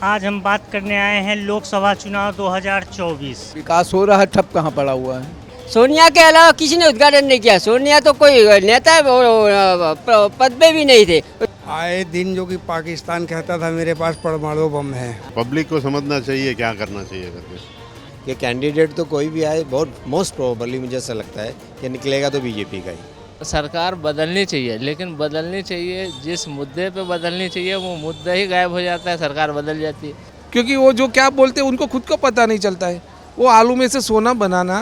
आज हम बात करने आए हैं लोकसभा चुनाव 2024। विकास हो रहा है, ठप कहाँ पड़ा हुआ है। सोनिया के अलावा किसी ने उद्घाटन नहीं किया। सोनिया तो कोई नेता पद पे भी नहीं थे। आए दिन जो कि पाकिस्तान कहता था मेरे पास परमाणु बम है। पब्लिक को समझना चाहिए क्या करना चाहिए करके। ये कैंडिडेट तो कोई भी आए, बहुत मोस्ट प्रोबेबली मुझे ऐसा लगता है कि निकलेगा तो बीजेपी का ही। सरकार बदलनी चाहिए, लेकिन बदलनी चाहिए जिस मुद्दे पे बदलनी चाहिए वो मुद्दा ही गायब हो जाता है, सरकार बदल जाती है। क्योंकि वो जो क्या बोलते हैं उनको खुद को पता नहीं चलता है। वो आलू में से सोना बनाना।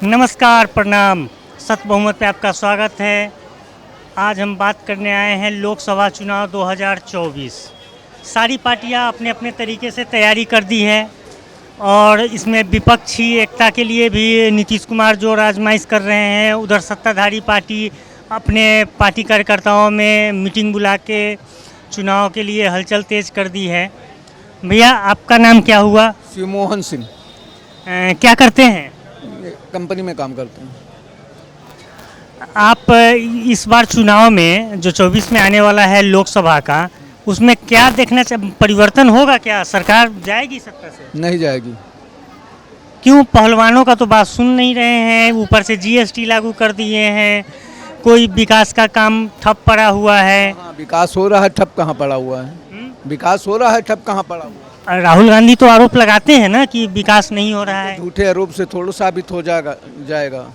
नमस्कार, प्रणाम, सत बहुमत पे आपका स्वागत है। आज हम बात करने आए हैं लोकसभा चुनाव 2024। सारी पार्टियां अपने अपने तरीके से तैयारी कर दी है और इसमें विपक्षी एकता के लिए भी नीतीश कुमार जो आजमाइश कर रहे हैं, उधर सत्ताधारी पार्टी अपने पार्टी कार्यकर्ताओं में मीटिंग बुला के चुनाव के लिए हलचल तेज कर दी है। भैया, आपका नाम क्या हुआ? शिवमोहन सिंह। क्या करते हैं? कंपनी में काम करते हैं। आप इस बार चुनाव में जो 24 में आने वाला है लोकसभा का, उसमें क्या देखना परिवर्तन होगा? क्या सरकार जाएगी सत्ता से? नहीं जाएगी। क्यों? पहलवानों का तो बात सुन नहीं रहे हैं, ऊपर से जीएसटी लागू कर दिए हैं, कोई विकास का काम ठप पड़ा हुआ है। हाँ, विकास हो रहा है, ठप कहाँ पड़ा हुआ है। विकास हो रहा है, ठप कहाँ पड़ा हुआ है। राहुल गांधी तो आरोप लगाते हैं ना कि विकास नहीं हो रहा है। झूठे आरोप से थोड़ा साबित हो जाएगा।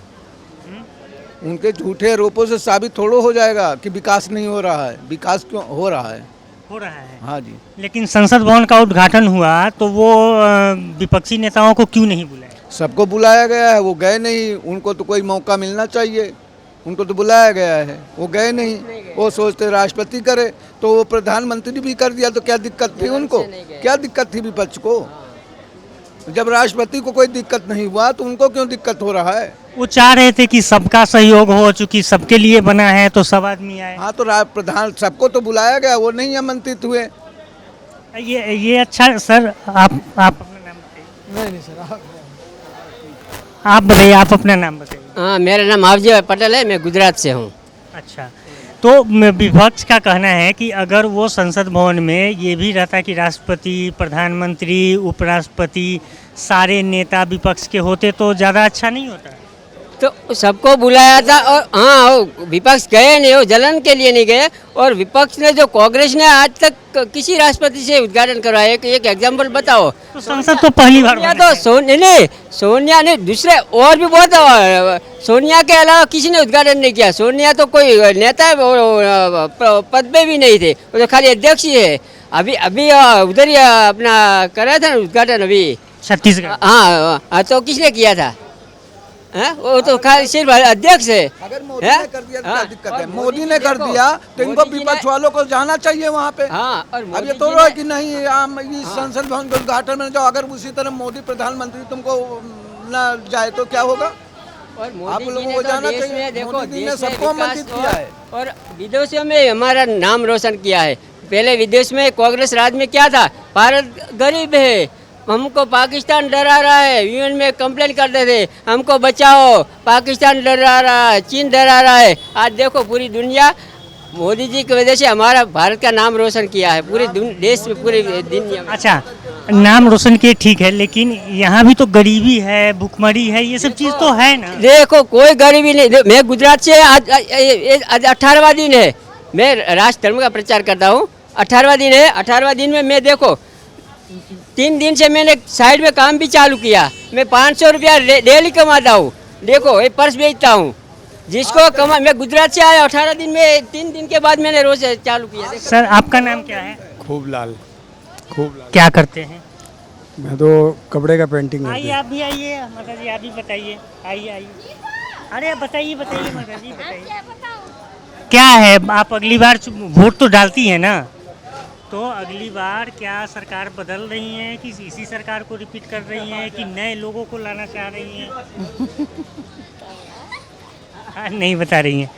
उनके झूठे आरोपों से साबित थोड़ा हो जाएगा कि विकास नहीं हो रहा है। विकास क्यों हो रहा है? हो रहा है। हाँ जी। लेकिन संसद भवन का उद्घाटन हुआ तो वो विपक्षी नेताओं को क्यों नहीं बुलाया? सबको बुलाया गया है, वो गए नहीं। उनको तो कोई मौका मिलना चाहिए। उनको तो बुलाया गया है, वो गए नहीं। वो सोचते राष्ट्रपति करे, तो वो प्रधानमंत्री भी कर दिया तो क्या दिक्कत थी उनको? क्या दिक्कत थी विपक्ष को? जब राष्ट्रपति को कोई दिक्कत नहीं हुआ तो उनको क्यों दिक्कत हो रहा है? वो चाह रहे थे कि सबका सहयोग हो, चूंकि सबके लिए बना है तो सब आदमी आए। हाँ, तो प्रधान सबको तो बुलाया गया, वो नहीं आमंत्रित हुए। ये अच्छा। सर, आप अपना नाम बताइए। नहीं सर, आप बताइए, आप अपना नाम बताइए। हाँ, मेरा नाम आवजी पटेल है, मैं गुजरात से हूँ। अच्छा, तो विपक्ष का कहना है कि अगर वो संसद भवन में ये भी रहता कि राष्ट्रपति, प्रधानमंत्री, उपराष्ट्रपति, सारे नेता विपक्ष के होते तो ज़्यादा अच्छा नहीं होता? तो सबको बुलाया था और हाँ, विपक्ष गए नहीं, वो जलन के लिए नहीं गए। और विपक्ष ने जो कांग्रेस ने आज तक किसी राष्ट्रपति से उद्घाटन करवाया, एक एग्जाम्पल बताओ। तो संसद तो पहली बार सोनिया तो सोनिया ने दूसरे और भी बहुत, सोनिया के अलावा किसी ने उद्घाटन नहीं किया। सोनिया तो कोई नेता पद पे भी नहीं थे, वो तो खाली अध्यक्ष ही है। अभी उधर ही अपना कर रहा था ना उद्घाटन अभी छत्तीसगढ़। हाँ, तो किसने किया था? वो तो खाली सिर्फ अध्यक्ष है। अगर मोदी ने कर दिया तो क्या दिक्कत है? मोदी ने कर दिया तो इनको विपक्ष वालों को जाना चाहिए वहाँ पे। हाँ, और अब ये तो रहा कि नहीं, इस संसद भवन के उद्घाटन में जाओ। अगर उसी तरह मोदी प्रधानमंत्री तुमको न जाए तो क्या होगा? और आप लोगों को जाना चाहिए। देखो, मोदी जी ने सबको आमंत्रित किया है और विदेशों में हमारा नाम रोशन किया है। पहले विदेश में कांग्रेस राज में क्या था? भारत गरीब है, हमको पाकिस्तान डरा रहा है, यूएन में कंप्लेन करते थे हमको बचाओ, पाकिस्तान डरा रहा है, चीन डरा रहा है। आज देखो पूरी दुनिया मोदी जी की वजह से हमारा भारत का नाम रोशन किया है पूरे देश में, पूरी दुनिया में। अच्छा, नाम रोशन किए, ठीक है, लेकिन यहाँ भी तो गरीबी है, भुखमरी है, ये सब चीज़ तो है ना। देखो, कोई गरीबी नहीं। मैं गुजरात से आज 18वां दिन है, मैं राष्ट्र धर्म का प्रचार करता हूँ। 18वां दिन है। 18वां दिन में मैं देखो 3 दिन से मैंने साइड में काम भी चालू किया। मैं 500 रुपया डेली कमाता हूँ। देखो, ये पर्स बेचता हूँ जिसको कमा। मैं गुजरात से आया 18 दिन में, 3 दिन के बाद मैंने रोज चालू किया। सर, आपका नाम क्या है? खूब लाल। क्या करते हैं? मैं तो कपड़े का पेंटिंग आइए, आप भी आइए। माता जी, आप भी बताइए। आइए। अरे बताइए माता जी, बताइए क्या है। आप अगली बार वोट तो डालती है ना, तो अगली बार क्या सरकार बदल रही है कि इसी सरकार को रिपीट कर रही हैं कि नए लोगों को लाना चाह रही हैं? नहीं बता रही हैं।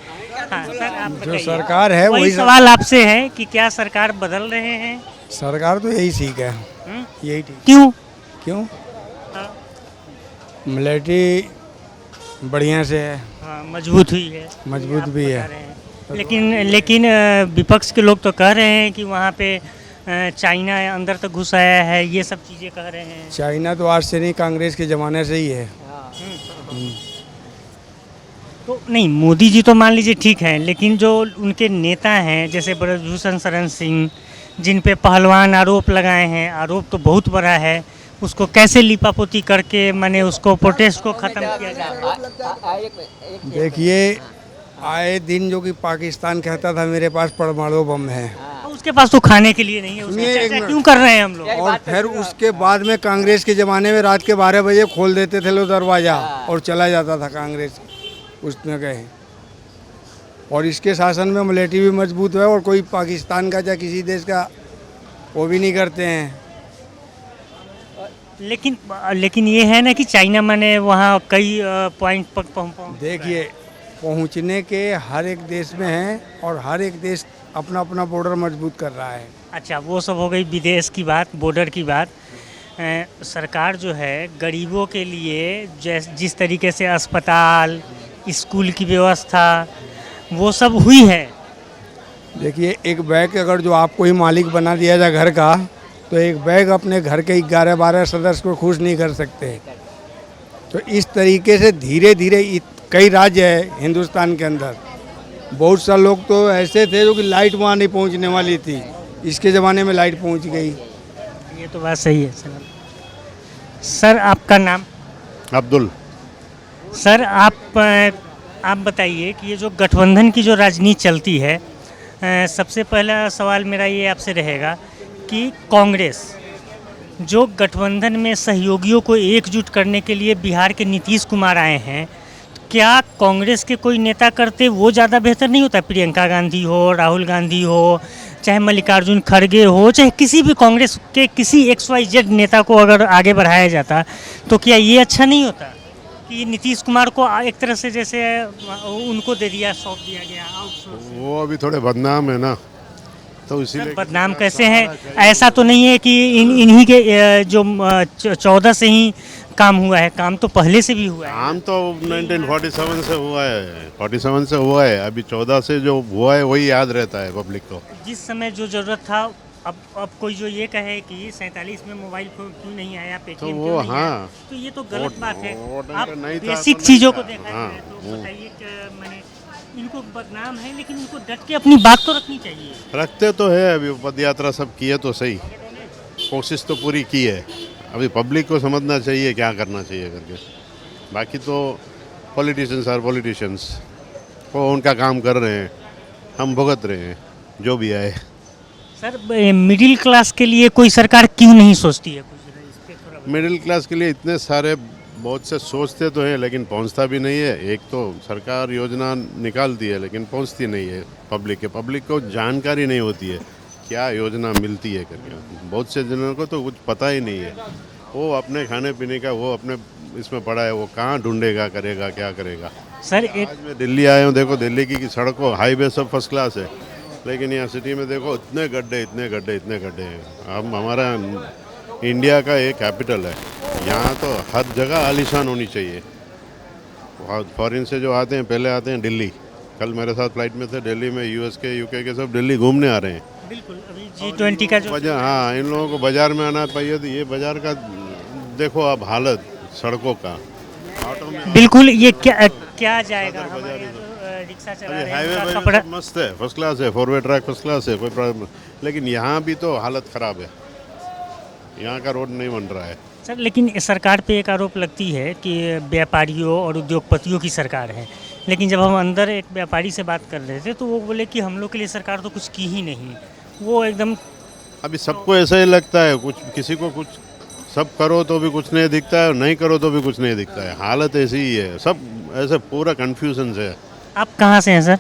हाँ सर, आप बताइए। जो सरकार है वही वही सवाल आपसे है कि क्या सरकार बदल रहे हैं? सरकार तो यही ठीक है। यही ठीक। क्यों? क्यों? हाँ। मिलिट्री बढ़िया से है, हाँ, मजबूत हुई है, मजबूत आप भी बता है। रहे हैं। लेकिन विपक्ष के लोग तो कह रहे हैं कि वहाँ पे चाइना अंदर तक घुस आया है, ये सब चीज़ें कह रहे हैं। चाइना तो आज से नहीं, कांग्रेस के ज़माने से ही है। तो नहीं, मोदी जी तो मान लीजिए ठीक है, लेकिन जो उनके नेता हैं जैसे ब्रजभूषण शरण सिंह, जिन पे पहलवान आरोप लगाए हैं, आरोप तो बहुत बड़ा है, उसको कैसे लिपापोती करके मैंने उसको प्रोटेस्ट को ख़त्म किया जाए। देखिए, आए दिन जो कि पाकिस्तान कहता था मेरे पास परमाणु बम है, और उसके पास तो खाने के लिए नहीं है, उसकी सुनिए एक चर्चा मिनट। क्यों कर रहे हैं हम लोग? और फिर उसके बाद में कांग्रेस के ज़माने में रात के 12 बजे खोल देते थे लोग दरवाज़ा और चला जाता था कांग्रेस उसमें गए। और इसके शासन में मिलिट्री भी मजबूत है और कोई पाकिस्तान का या किसी देश का वो भी नहीं करते हैं। लेकिन ये है ना कि चाइना माने वहाँ कई पॉइंट पर पहुँच। देखिए, पहुंचने के हर एक देश में है और हर एक देश अपना अपना बॉर्डर मजबूत कर रहा है। अच्छा, वो सब हो गई विदेश की बात, बॉर्डर की बात। सरकार जो है गरीबों के लिए जिस तरीके से अस्पताल, स्कूल की व्यवस्था, वो सब हुई है। देखिए, एक बैग अगर जो आपको ही मालिक बना दिया जाए घर का, तो एक बैग अपने घर के 11-12 सदस्य को खुश नहीं कर सकते। तो इस तरीके से धीरे धीरे कई राज्य है हिंदुस्तान के अंदर, बहुत सारे लोग तो ऐसे थे जो कि लाइट वहाँ नहीं पहुँचने वाली थी, इसके ज़माने में लाइट पहुँच गई। ये तो बात सही है सर। आपका नाम? अब्दुल। सर, आप बताइए कि ये जो गठबंधन की जो राजनीति चलती है, सबसे पहला सवाल मेरा ये आपसे रहेगा कि कांग्रेस जो गठबंधन में सहयोगियों को एकजुट करने के लिए बिहार के नीतीश कुमार आए हैं, क्या कांग्रेस के कोई नेता करते वो ज़्यादा बेहतर नहीं होता? प्रियंका गांधी हो, राहुल गांधी हो, चाहे मल्लिकार्जुन खड़गे हो, चाहे किसी भी कांग्रेस के किसी XYZ नेता को अगर आगे बढ़ाया जाता, तो क्या ये अच्छा नहीं होता कि नीतीश कुमार को एक तरह से जैसे उनको दे दिया, सौंप दिया गया आउटसोर्स? वो अभी थोड़े बदनाम है ना, तो इसीलिए। बदनाम कैसे हैं? ऐसा तो नहीं है कि इन्हीं के जो 14 से ही काम हुआ है, काम तो पहले से भी हुआ है। काम तो 1947 से हुआ है, 47 से हुआ है, अभी 14 से जो हुआ है वही याद रहता है पब्लिक को। जिस समय जो जरूरत था, अब कोई जो ये कहे कि 47 में मोबाइल फोन क्यों नहीं आया, पेटीएम तो क्यों वो नहीं हाँ, आया, तो ये तो गलत बात है। वो आप नहीं था, बेसिक तो चीज़ों नहीं को था। देखा हाँ, जाए तो बताइए कि मैंने इनको बदनाम है, लेकिन इनको डट के अपनी बात तो रखनी चाहिए। रखते तो है, अभी पद यात्रा सब किए तो सही, कोशिश तो पूरी की है। अभी पब्लिक को समझना चाहिए क्या करना चाहिए करके, बाकी तो पॉलिटिशियंस आर पॉलिटिशियंस, वो उनका काम कर रहे हैं, हम भुगत रहे हैं जो भी आए। सर, मिडिल क्लास के लिए कोई सरकार क्यों नहीं सोचती है कुछ? इस पे थोड़ा मिडिल क्लास के लिए इतने सारे बहुत से सोचते तो हैं, लेकिन पहुंचता भी नहीं है। एक तो सरकार योजना निकालती है लेकिन पहुंचती नहीं है पब्लिक को जानकारी नहीं होती है क्या योजना मिलती है करके। बहुत से जनों को तो कुछ पता ही नहीं है, वो अपने खाने पीने का वो अपने इसमें पड़ा है, वो कहाँ ढूंढेगा, करेगा क्या करेगा। सर, एक आज मैं दिल्ली आया हूँ, देखो दिल्ली की सड़कों हाईवे सब फर्स्ट क्लास है, लेकिन यहाँ सिटी में देखो इतने गड्ढे हैं। हम हमारा इंडिया का एक कैपिटल है, यहाँ तो हर जगह आलीशान होनी चाहिए। फॉरेन से जो आते हैं पहले आते हैं दिल्ली, कल मेरे साथ फ्लाइट में थे दिल्ली में, US के UK के सब दिल्ली घूमने आ रहे हैं। बिल्कुल, अभी G20 का जो बाजार, हाँ, इन लोगों को बाजार में आना चाहिए। तो ये बाजार का देखो अब हालत सड़कों का, ऑटो में बिल्कुल, ये क्या जाएगा? हमारे यहाँ तो रिक्शा चला रहे हैं, हाईवे उनका पर कपड़ा मस्त है, फर्स्ट क्लास है, 4 वे ट्रैक फर्स्ट क्लास है, कोई प्रॉब्लम, लेकिन यहाँ भी तो हालत ख़राब है, यहाँ का रोड नहीं बन रहा है। सर, लेकिन सरकार पे एक आरोप लगती है कि व्यापारियों और उद्योगपतियों की सरकार है, लेकिन जब हम अंदर एक व्यापारी से बात कर रहे थे तो वो बोले कि हम लोग के लिए सरकार तो कुछ की ही नहीं। वो एकदम अभी सबको ऐसा ही लगता है, कुछ किसी को कुछ सब करो तो भी कुछ नहीं दिखता है और नहीं करो तो भी कुछ नहीं दिखता है, हालत ऐसी ही है, सब ऐसे पूरा कन्फ्यूजन है। आप कहाँ से हैं सर?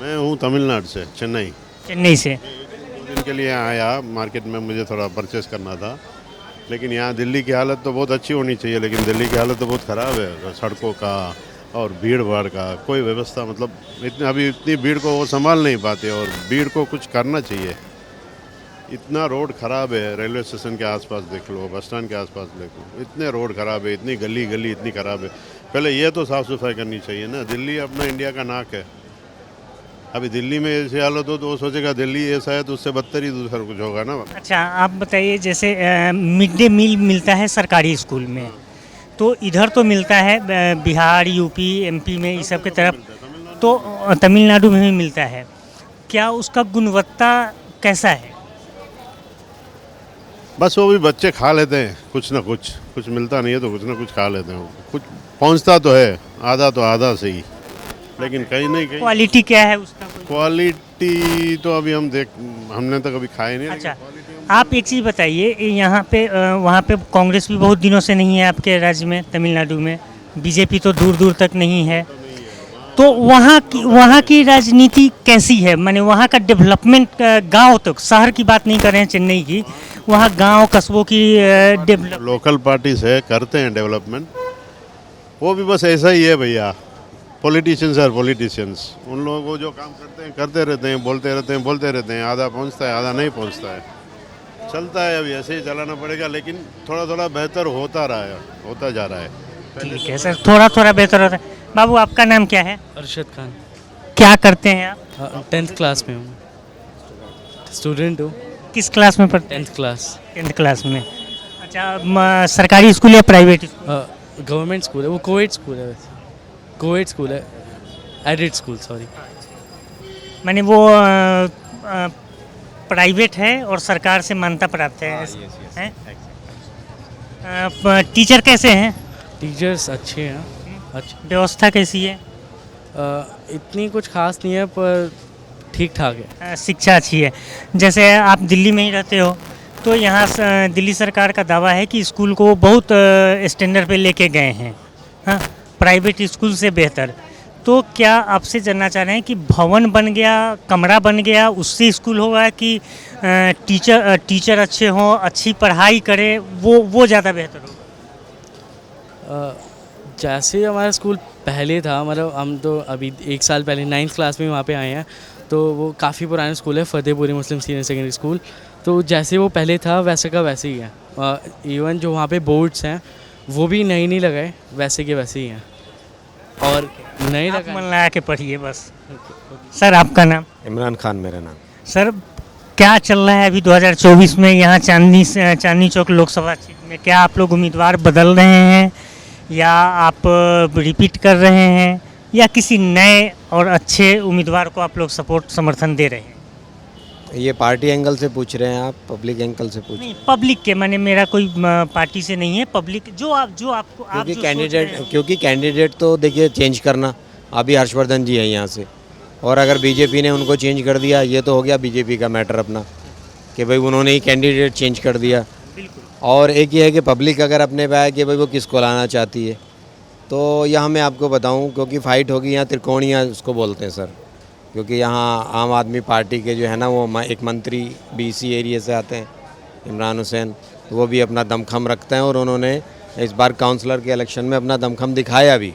मैं हूँ तमिलनाडु से, चेन्नई। चेन्नई से। 2 दिन के लिए आया मार्केट में, मुझे थोड़ा परचेस करना था, लेकिन यहाँ दिल्ली की हालत तो बहुत अच्छी होनी चाहिए, लेकिन दिल्ली की हालत तो बहुत ख़राब है, सड़कों का और भीड़ भाड़ का कोई व्यवस्था, मतलब अभी इतनी भीड़ को वो संभाल नहीं पाते, और भीड़ को कुछ करना चाहिए। इतना रोड ख़राब है, रेलवे स्टेशन के आसपास देख लो, बस स्टैंड के आसपास देख लो, इतने रोड ख़राब है, इतनी गली इतनी ख़राब है। पहले ये तो साफ़ सफाई करनी चाहिए ना। दिल्ली अपना इंडिया का नाक है। अभी दिल्ली में ऐसी हालत हो तो वो सोचेगा दिल्ली ऐसा है तो उससे बदतर ही दूसरा कुछ होगा ना। अच्छा आप बताइए, जैसे मिड डे मील मिलता है सरकारी स्कूल में, तो इधर तो मिलता है बिहार, यूपी, एमपी में इस सब की तरफ, तो तमिलनाडु में भी मिलता है। क्या उसका गुणवत्ता कैसा है? बस वो भी बच्चे खा लेते हैं कुछ ना कुछ, कुछ मिलता नहीं है तो कुछ ना कुछ खा लेते हैं। कुछ पहुंचता तो है, आधा तो आधा से ही, लेकिन कहीं नहीं कहीं क्वालिटी क्या है उसका? क्वालिटी तो अभी हमने तो कभी खाए नहीं। अच्छा आप एक चीज़ बताइए, यहाँ पे वहाँ पे कांग्रेस भी बहुत दिनों से नहीं है आपके राज्य में, तमिलनाडु में बीजेपी तो दूर दूर तक नहीं है, तो वहाँ की राजनीति कैसी है? माने वहाँ का डेवलपमेंट, गांव तक, शहर की बात नहीं कर रहे हैं चेन्नई की, वहाँ गांव कस्बों की डेवलप। लोकल पार्टीज है, करते हैं डेवलपमेंट, वो भी बस ऐसा ही है भैया। पॉलिटिशियंस आर पॉलिटिशियंस, उन लोगों को जो काम करते हैं करते रहते हैं, बोलते रहते हैं, आधा पहुंचता है आधा नहीं पहुंचता है, चलता है। अभी ऐसे ही चलाना पड़ेगा, लेकिन थोड़ा थोड़ा बेहतर होता जा रहा है। ठीक है सर, थोड़ा थोड़ा बेहतर होता है। बाबू आपका नाम क्या है? अरशद खान। क्या करते हैं आप? 10th क्लास में हूँ, स्टूडेंट हूँ। किस क्लास में पढ़ते हैं? 10th class. 10th क्लास में। अच्छा सरकारी स्कूल या प्राइवेट स्कूल? गवर्नमेंट स्कूल है, वो कोविड स्कूल है, वैसे कोविड स्कूल है, एडिड स्कूल सॉरी। माने वो प्राइवेट है और सरकार से मान्यता प्राप्त है, हैं? टीचर कैसे हैं? टीचर्स अच्छे हैं, अच्छे। व्यवस्था कैसी है? इतनी कुछ खास नहीं है पर ठीक ठाक है। शिक्षा अच्छी है। जैसे आप दिल्ली में ही रहते हो, तो यहाँ दिल्ली सरकार का दावा है कि स्कूल को बहुत स्टैंडर्ड पे लेके गए हैं, हाँ, प्राइवेट स्कूल से बेहतर। तो क्या आपसे जानना चाह रहे हैं कि भवन बन गया, कमरा बन गया, उससे स्कूल होगा कि टीचर अच्छे हों, अच्छी पढ़ाई करें, वो ज़्यादा बेहतर होगा? जैसे हमारा स्कूल पहले था, मतलब हम तो अभी 1 साल पहले 9th क्लास में वहाँ पे आए हैं, तो वो काफ़ी पुराना स्कूल है, फतेहपुरी मुस्लिम सीनियर सेकेंडरी स्कूल। तो जैसे वो पहले था वैसे का वैसे ही है। इवन जो वहाँ पे बोर्ड्स हैं वो भी नए नहीं लगाए, वैसे के वैसे ही हैं, और नए आप लगाए। मन लगा के पढ़िए बस। सर आपका नाम? इमरान खान मेरा नाम। सर क्या चल रहा है अभी 2024 में यहाँ चांदनी चौक लोकसभा क्षेत्र में? क्या आप लोग उम्मीदवार बदल रहे हैं या आप रिपीट कर रहे हैं या किसी नए और अच्छे उम्मीदवार को आप लोग सपोर्ट समर्थन दे रहे हैं? ये पार्टी एंगल से पूछ रहे हैं आप, पब्लिक एंगल से पूछ? नहीं, पब्लिक के, माने मेरा कोई पार्टी से नहीं है, पब्लिक जो आपको आप क्योंकि जो कैंडिडेट सोच रहे हैं। क्योंकि कैंडिडेट तो देखिए चेंज करना, अभी हर्षवर्धन जी है यहाँ से, और अगर बीजेपी ने उनको चेंज कर दिया, ये तो हो गया बीजेपी का मैटर अपना, कि भाई उन्होंने ही कैंडिडेट चेंज कर दिया। और एक ये है कि पब्लिक अगर अपने पे आए कि भाई वो किसको लाना चाहती है, तो यहाँ मैं आपको बताऊँ, क्योंकि फ़ाइट होगी यहाँ त्रिकोणीय उसको बोलते हैं सर, क्योंकि यहाँ आम आदमी पार्टी के जो है ना वो एक मंत्री बीसी एरिया से आते हैं, इमरान हुसैन, तो वो भी अपना दमखम रखते हैं, और उन्होंने इस बार काउंसलर के इलेक्शन में अपना दमखम दिखाया भी।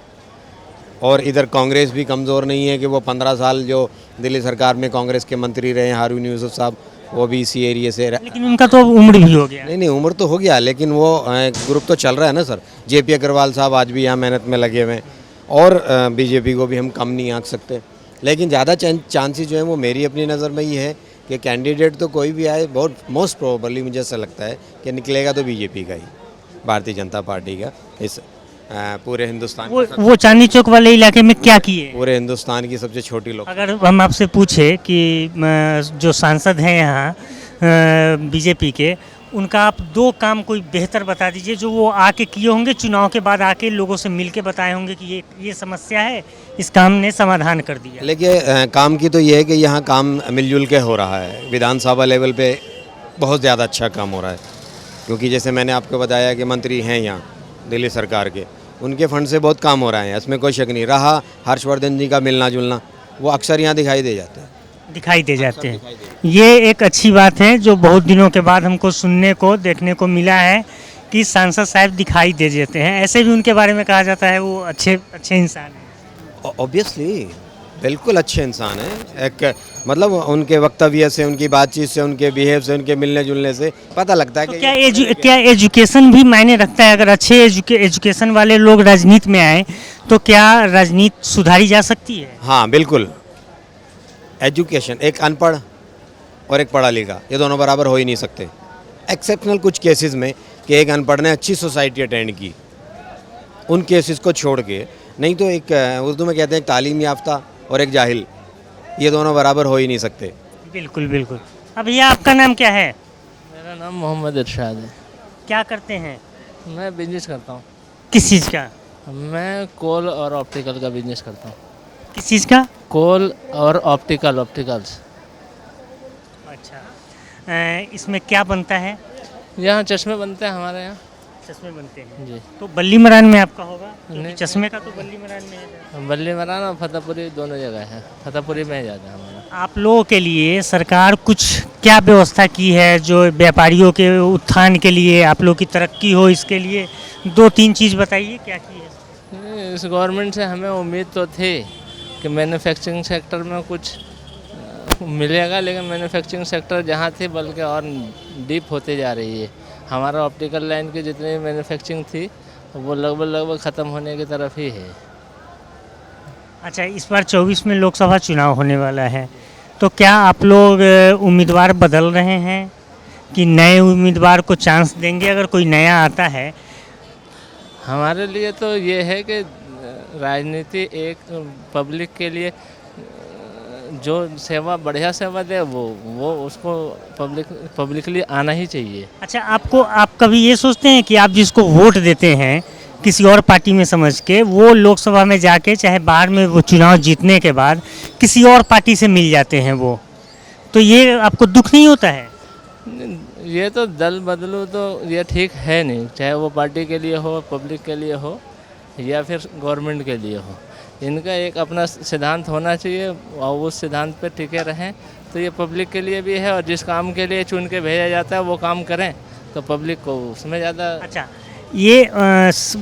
और इधर कांग्रेस भी कमज़ोर नहीं है कि वो 15 साल जो दिल्ली सरकार में कांग्रेस के मंत्री रहे हैं हारून यूसुफ साहब, वो भी इसी एरिया से। लेकिन उनका तो उम्र भी हो गया। नहीं उम्र तो हो गया, लेकिन वो ग्रुप तो चल रहा है ना सर। जेपी अग्रवाल साहब आज भी यहाँ मेहनत में लगे हुए हैं, और बीजेपी को भी हम कम नहीं आंक सकते। लेकिन ज़्यादा चांसेस जो है वो मेरी अपनी नज़र में ये है कि कैंडिडेट तो कोई भी आए, बहुत मोस्ट प्रोबेबली मुझे ऐसा लगता है कि निकलेगा तो बीजेपी का ही, भारतीय जनता पार्टी का। इस पूरे हिंदुस्तान वो चांदनी चौक वाले इलाके में क्या किए? पूरे हिंदुस्तान की सबसे छोटी लोग। अगर हम आपसे पूछे कि जो सांसद हैं यहाँ बीजेपी के, उनका आप 2 काम कोई बेहतर बता दीजिए जो वो आके किए होंगे, चुनाव के बाद आके लोगों से मिल के बताए होंगे कि ये समस्या है, इस काम ने समाधान कर दिया। लेकिन काम की तो ये है कि यहाँ काम मिलजुल के हो रहा है, विधानसभा लेवल पे बहुत ज़्यादा अच्छा काम हो रहा है, क्योंकि जैसे मैंने आपको बताया कि मंत्री हैं यहाँ दिल्ली सरकार के, उनके फंड से बहुत काम हो रहा है, इसमें कोई शक नहीं रहा। हर्षवर्धन जी का मिलना जुलना वो अक्सर यहाँ दिखाई दे जाते हैं। ये एक अच्छी बात है जो बहुत दिनों के बाद हमको सुनने को देखने को मिला है कि सांसद साहब दिखाई दे जाते हैं। ऐसे भी उनके बारे में कहा जाता है वो अच्छे इंसान हैं। ऑब्वियसली बिल्कुल अच्छे इंसान हैं। एक मतलब उनके वक्तव्य से, उनकी बातचीत से, उनके बिहेव से, उनके मिलने जुलने से पता लगता है तो कि क्या एजुकेशन भी मायने रखता है? अगर अच्छे एजुकेशन वाले लोग राजनीति में आए तो क्या राजनीति सुधारी जा सकती है? हाँ बिल्कुल। एजुकेशन, एक अनपढ़ और एक पढ़ा लिखा, ये दोनों बराबर हो ही नहीं सकते। एक्सेप्शनल कुछ केसेस में कि एक अनपढ़ ने अच्छी सोसाइटी अटेंड की, उन केसेस को छोड़ के, नहीं तो एक उर्दू में कहते हैं एक तालीम याफ्ता और एक जाहिल, ये दोनों बराबर हो ही नहीं सकते। बिल्कुल बिल्कुल। अब भैया आपका नाम क्या है? मेरा नाम मोहम्मद इरशाद है। क्या करते हैं? मैं बिजनेस करता हूँ। किस चीज़ का? मैं कोल और ऑप्टिकल का बिजनेस करता हूँ। किस चीज़ का? कोल और ऑप्टिकल्स। अच्छा, इसमें क्या बनता है? यहाँ चश्मे बनते हैं हमारे यहाँ। चश्मे बनते हैं जी। तो बल्ली मरान में आपका होगा? क्योंकि नहीं। चश्मे का तो बल्ली मरान में है। बल्ली मराना और फतेहपुरी दोनों जगह है। फतेहपुरी में ज़्यादा है हमारा। आप लोगों के लिए सरकार कुछ क्या व्यवस्था की है जो व्यापारियों के उत्थान के लिए, आप लोग की तरक्की हो, इसके लिए 2-3 चीज़ बताइए क्या की है? इस गवर्नमेंट से हमें उम्मीद तो थी कि मैन्युफैक्चरिंग सेक्टर में कुछ मिलेगा, लेकिन मैन्युफैक्चरिंग सेक्टर जहाँ थी बल्कि और डीप होते जा रही है। हमारा ऑप्टिकल लाइन की जितनी मैन्युफैक्चरिंग थी वो लगभग ख़त्म होने की तरफ ही है। अच्छा, इस बार 24 में लोकसभा चुनाव होने वाला है, तो क्या आप लोग उम्मीदवार बदल रहे हैं कि नए उम्मीदवार को चांस देंगे अगर कोई नया आता है? हमारे लिए तो ये है कि राजनीति एक पब्लिक के लिए जो सेवा, बढ़िया सेवा दे वो उसको पब्लिकली आना ही चाहिए। अच्छा, आप कभी ये सोचते हैं कि आप जिसको वोट देते हैं किसी और पार्टी में समझ के, वो लोकसभा में जाके चाहे बाहर में वो चुनाव जीतने के बाद किसी और पार्टी से मिल जाते हैं वो, तो ये आपको दुख नहीं होता है? ये तो दल बदलू तो ये ठीक है नहीं, चाहे वो पार्टी के लिए हो, पब्लिक के लिए हो या फिर गवर्नमेंट के लिए हो। इनका एक अपना सिद्धांत होना चाहिए और उस सिद्धांत पर टिके रहें तो ये पब्लिक के लिए भी है, और जिस काम के लिए चुन के भेजा जाता है वो काम करें तो पब्लिक को उसमें ज़्यादा। अच्छा, ये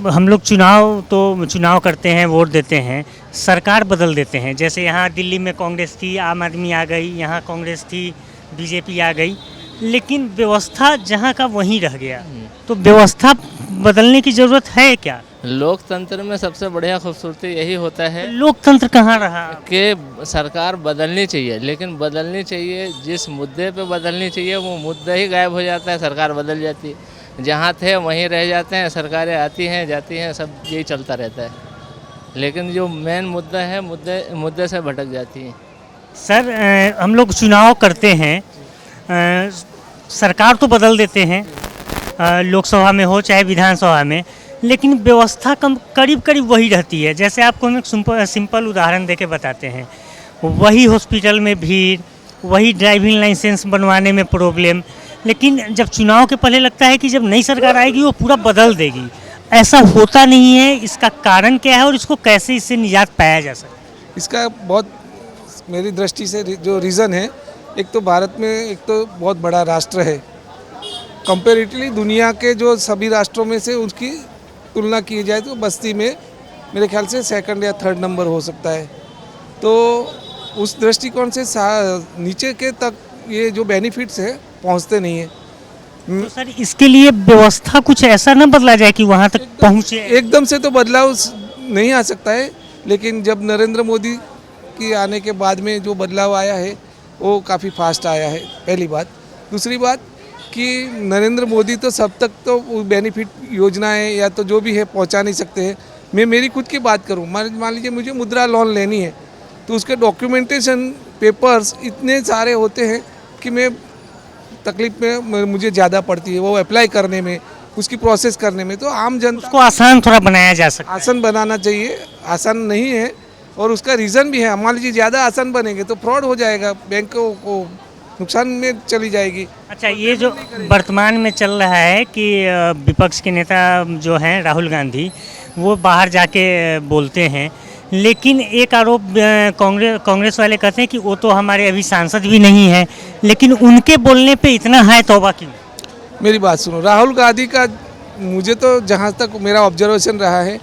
हम लोग चुनाव करते हैं, वोट देते हैं, सरकार बदल देते हैं। जैसे यहाँ दिल्ली में कांग्रेस थी, आम आदमी आ गई, यहाँ कांग्रेस थी, बीजेपी आ गई, लेकिन व्यवस्था जहाँ का वहीं रह गया। तो व्यवस्था बदलने की ज़रूरत है क्या? लोकतंत्र में सबसे बढ़िया खूबसूरती यही होता है लोकतंत्र कहाँ रहा कि सरकार बदलनी चाहिए, लेकिन बदलनी चाहिए जिस मुद्दे पे बदलनी चाहिए वो मुद्दा ही गायब हो जाता है, सरकार बदल जाती है। जहाँ थे वहीं रह जाते हैं, सरकारें आती हैं जाती हैं, सब यही चलता रहता है, लेकिन जो मेन मुद्दा है मुद्दे से भटक जाती हैं। सर, हम लोग चुनाव करते हैं, सरकार तो बदल देते हैं, लोकसभा में हो चाहे विधानसभा में, लेकिन व्यवस्था करीब वही रहती है। जैसे आपको हम एक सिंपल उदाहरण देके बताते हैं, वही हॉस्पिटल में भीड़, वही ड्राइविंग लाइसेंस बनवाने में प्रॉब्लम, लेकिन जब चुनाव के पहले लगता है कि जब नई सरकार आएगी वो पूरा बदल देगी। ऐसा होता नहीं है, इसका कारण क्या है और इसको कैसे इससे निजात पाया जा सकता है? इसका बहुत मेरी दृष्टि से जो रीज़न है, एक तो भारत में एक तो बहुत बड़ा राष्ट्र है, कंपेरेटिवली दुनिया के जो सभी राष्ट्रों में से उसकी तुलना की जाए तो बस्ती में मेरे ख्याल से 2nd या 3rd नंबर हो सकता है। तो उस दृष्टिकोण से नीचे के तक ये जो बेनिफिट्स है पहुंचते नहीं है। तो सर, इसके लिए व्यवस्था कुछ ऐसा ना बदला जाए कि वहां तक पहुंचे? एकदम से तो बदलाव नहीं आ सकता है, लेकिन जब नरेंद्र मोदी की आने के बाद में जो बदलाव आया है वो काफ़ी फास्ट आया है, पहली बात। दूसरी बात कि नरेंद्र मोदी तो सब तक तो बेनिफिट योजनाएं या तो जो भी है पहुंचा नहीं सकते हैं। मैं मेरी खुद की बात करूं, मान लीजिए मुझे मुद्रा लोन लेनी है तो उसके डॉक्यूमेंटेशन पेपर्स इतने सारे होते हैं कि मैं तकलीफ में मुझे ज़्यादा पड़ती है वो अप्लाई करने में, उसकी प्रोसेस करने में। तो आम जनता उसको आसान थोड़ा बनाया जा सकता है। आसान बनाना चाहिए, आसान नहीं है और उसका रीज़न भी है। मान लीजिए ज़्यादा आसान बनेंगे तो फ्रॉड हो जाएगा, बैंकों को नुकसान में चली जाएगी। अच्छा, ये जो वर्तमान में चल रहा है कि विपक्ष के नेता जो हैं राहुल गांधी, वो बाहर जाके बोलते हैं, लेकिन एक आरोप कांग्रेस वाले कहते हैं कि वो तो हमारे अभी सांसद भी नहीं है, लेकिन उनके बोलने पे इतना है तौबा क्यों? मेरी बात सुनो, राहुल गांधी का मुझे तो जहाँ तक मेरा ऑब्जर्वेशन रहा है,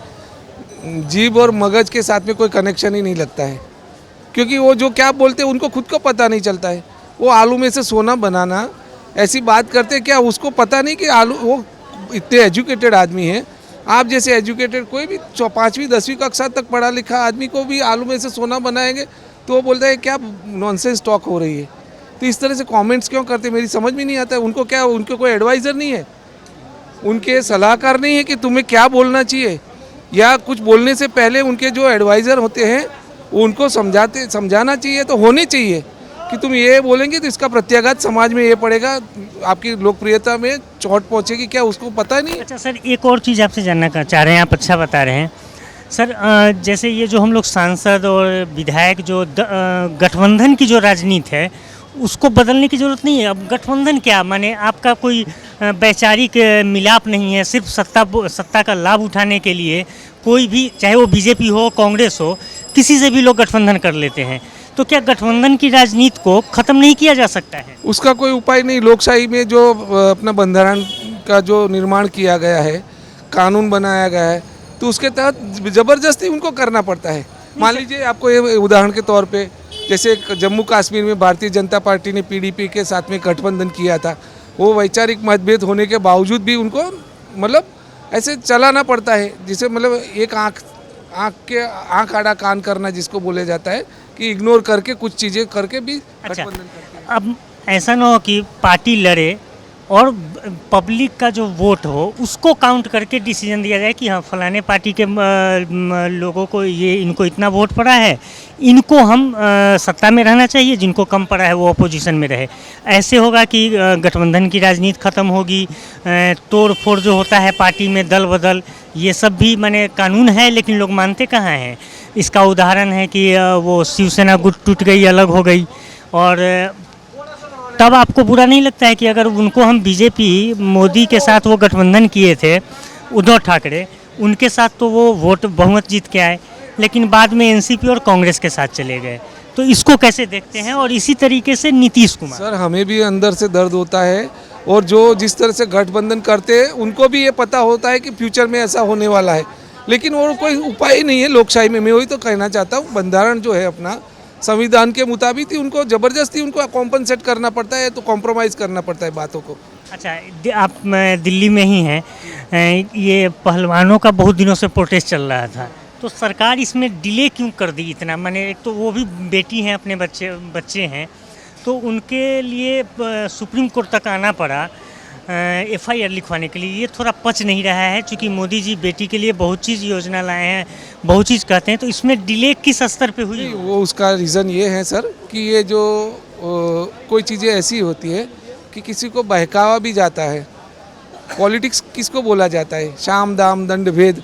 जीभ और मगज के साथ में कोई कनेक्शन ही नहीं लगता है। क्योंकि वो जो क्या बोलते हैं उनको खुद को पता नहीं चलता है। वो आलू में से सोना बनाना ऐसी बात करते क्या, उसको पता नहीं कि आलू, वो इतने एजुकेटेड आदमी हैं, आप जैसे एजुकेटेड कोई भी 5वीं 10वीं कक्षा तक पढ़ा लिखा आदमी को भी आलू में से सोना बनाएंगे तो वो बोलता है क्या नॉनसेंस टॉक हो रही है। तो इस तरह से कमेंट्स क्यों करते, मेरी समझ में नहीं आता है। उनको क्या, उनके कोई एडवाइज़र नहीं है, उनके सलाहकार नहीं है कि तुम्हें क्या बोलना चाहिए, या कुछ बोलने से पहले उनके जो एडवाइज़र होते हैं उनको समझाना चाहिए, तो होने चाहिए कि तुम ये बोलेंगे तो इसका प्रत्याघात समाज में ये पड़ेगा, आपकी लोकप्रियता में चोट पहुंचेगी, क्या उसको पता नहीं। अच्छा सर, एक और चीज़ आपसे जानना चाह रहे हैं, आप अच्छा बता रहे हैं सर। जैसे ये जो हम लोग सांसद और विधायक जो गठबंधन की जो राजनीति है उसको बदलने की ज़रूरत नहीं है। अब गठबंधन क्या माने, आपका कोई वैचारिक मिलाप नहीं है, सिर्फ सत्ता का लाभ उठाने के लिए कोई भी, चाहे वो बीजेपी हो कांग्रेस हो, किसी से भी लोग गठबंधन कर लेते हैं। तो क्या गठबंधन की राजनीति को ख़त्म नहीं किया जा सकता है? उसका कोई उपाय नहीं। लोकशाही में जो अपना बंधारण का जो निर्माण किया गया है, कानून बनाया गया है, तो उसके तहत ज़बरदस्ती उनको करना पड़ता है। मान लीजिए आपको ये उदाहरण के तौर पे, जैसे जम्मू कश्मीर में भारतीय जनता पार्टी ने पीडीपी के साथ में गठबंधन किया था, वो वैचारिक मतभेद होने के बावजूद भी उनको मतलब ऐसे चलाना पड़ता है, जिसे मतलब एक आँख आड़ा कान करना जिसको बोले जाता है, कि इग्नोर करके कुछ चीज़ें करके भी अच्छा, गठबंधन करते हैं। अब ऐसा ना हो कि पार्टी लड़े और पब्लिक का जो वोट हो उसको काउंट करके डिसीजन दिया जाए कि हाँ फलाने पार्टी के लोगों को ये, इनको इतना वोट पड़ा है, इनको हम सत्ता में रहना चाहिए, जिनको कम पड़ा है वो अपोजिशन में रहे। ऐसे होगा कि गठबंधन की राजनीति ख़त्म होगी। तोड़ फोड़ जो होता है पार्टी में, दल बदल, ये सब भी माने कानून है, लेकिन लोग मानते कहाँ हैं। इसका उदाहरण है कि वो शिवसेना गुट टूट गई, अलग हो गई, और तब आपको बुरा नहीं लगता है कि अगर उनको हम बीजेपी, मोदी के साथ वो गठबंधन किए थे, उद्धव ठाकरे, उनके साथ तो वो वोट बहुमत जीत के आए, लेकिन बाद में एनसीपी और कांग्रेस के साथ चले गए। तो इसको कैसे देखते हैं? और इसी तरीके से नीतीश कुमार। सर, हमें भी अंदर से दर्द होता है, और जो जिस तरह से गठबंधन करते हैं उनको भी ये पता होता है कि फ्यूचर में ऐसा होने वाला है, लेकिन वो कोई उपाय ही नहीं है लोकशाही में। मैं वही तो कहना चाहता हूँ, बंधारण जो है अपना संविधान के मुताबिक ही उनको ज़बरदस्ती उनको कॉम्पनसेट करना पड़ता है, तो कॉम्प्रोमाइज़ करना पड़ता है बातों को। अच्छा, आप दिल्ली में ही हैं, ये पहलवानों का बहुत दिनों से प्रोटेस्ट चल रहा था, तो सरकार इसमें डिले क्यों कर दी इतना? मैंने, एक तो वो भी बेटी हैं, अपने बच्चे हैं, तो उनके लिए सुप्रीम कोर्ट तक आना पड़ा FIR लिखवाने के लिए। ये थोड़ा पच नहीं रहा है, क्योंकि मोदी जी बेटी के लिए बहुत चीज़ योजना लाए हैं, बहुत चीज़ कहते हैं, तो इसमें डिले किस स्तर पे हुई? वो उसका रीज़न ये है सर कि ये जो कोई चीज़ें ऐसी होती है कि किसी को बहकावा भी जाता है। पॉलिटिक्स किसको बोला जाता है? शाम दाम दंड भेद।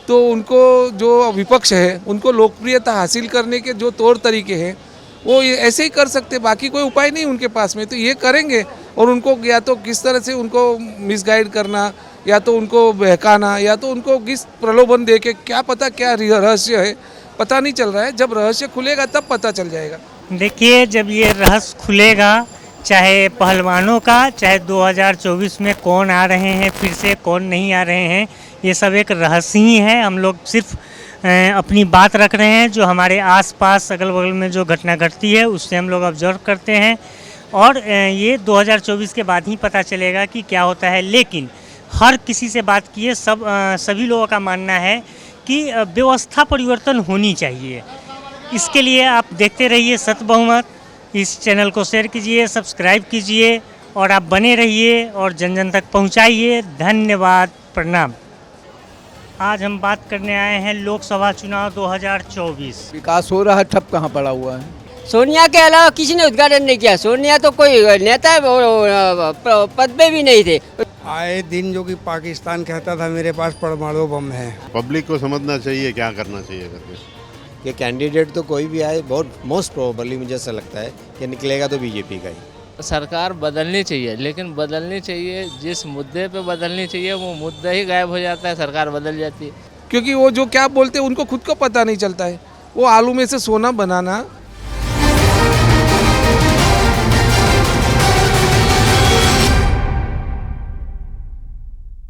तो उनको जो विपक्ष है उनको लोकप्रियता हासिल करने के जो तौर तरीके हैं वो ये ऐसे ही कर सकते, बाकी कोई उपाय नहीं उनके पास में, तो ये करेंगे। और उनको या तो किस तरह से उनको मिसगाइड करना, या तो उनको बहकाना, या तो उनको किस प्रलोभन दे के, क्या पता क्या रहस्य है, पता नहीं चल रहा है। जब रहस्य खुलेगा तब पता चल जाएगा। देखिए, जब ये रहस्य खुलेगा, चाहे पहलवानों का, चाहे 2024 में कौन आ रहे हैं फिर से, कौन नहीं आ रहे हैं, ये सब एक रहस्य ही है। हम लोग सिर्फ अपनी बात रख रहे हैं, जो हमारे आसपास अगल बगल में जो घटना घटती है उससे हम लोग ऑब्जर्व करते हैं, और ये 2024 के बाद ही पता चलेगा कि क्या होता है। लेकिन हर किसी से बात किए, सभी लोगों का मानना है कि व्यवस्था परिवर्तन होनी चाहिए। इसके लिए आप देखते रहिए सत्य बहुमत। इस चैनल को शेयर कीजिए, सब्सक्राइब कीजिए, और आप बने रहिए और जन जन तक पहुंचाइए। धन्यवाद, प्रणाम। आज हम बात करने आए हैं लोकसभा चुनाव 2024। विकास हो रहा है, ठप कहाँ पड़ा हुआ है? सोनिया के अलावा किसी ने उद्घाटन नहीं किया। सोनिया तो कोई नेता पद पे भी नहीं थे। आए दिन जो कि पाकिस्तान कहता था मेरे पास परमाणु बम है। पब्लिक को समझना चाहिए क्या करना चाहिए करके। कि कैंडिडेट तो कोई भी आए, बहुत मोस्ट प्रोबेबली मुझे ऐसा लगता है कि निकलेगा तो बीजेपी का ही। सरकार बदलनी चाहिए, लेकिन बदलनी चाहिए जिस मुद्दे पे बदलनी चाहिए वो मुद्दा ही गायब हो जाता है, सरकार बदल जाती है। क्योंकि वो जो क्या बोलते हैं उनको खुद को पता नहीं चलता है। वो आलू में से सोना बनाना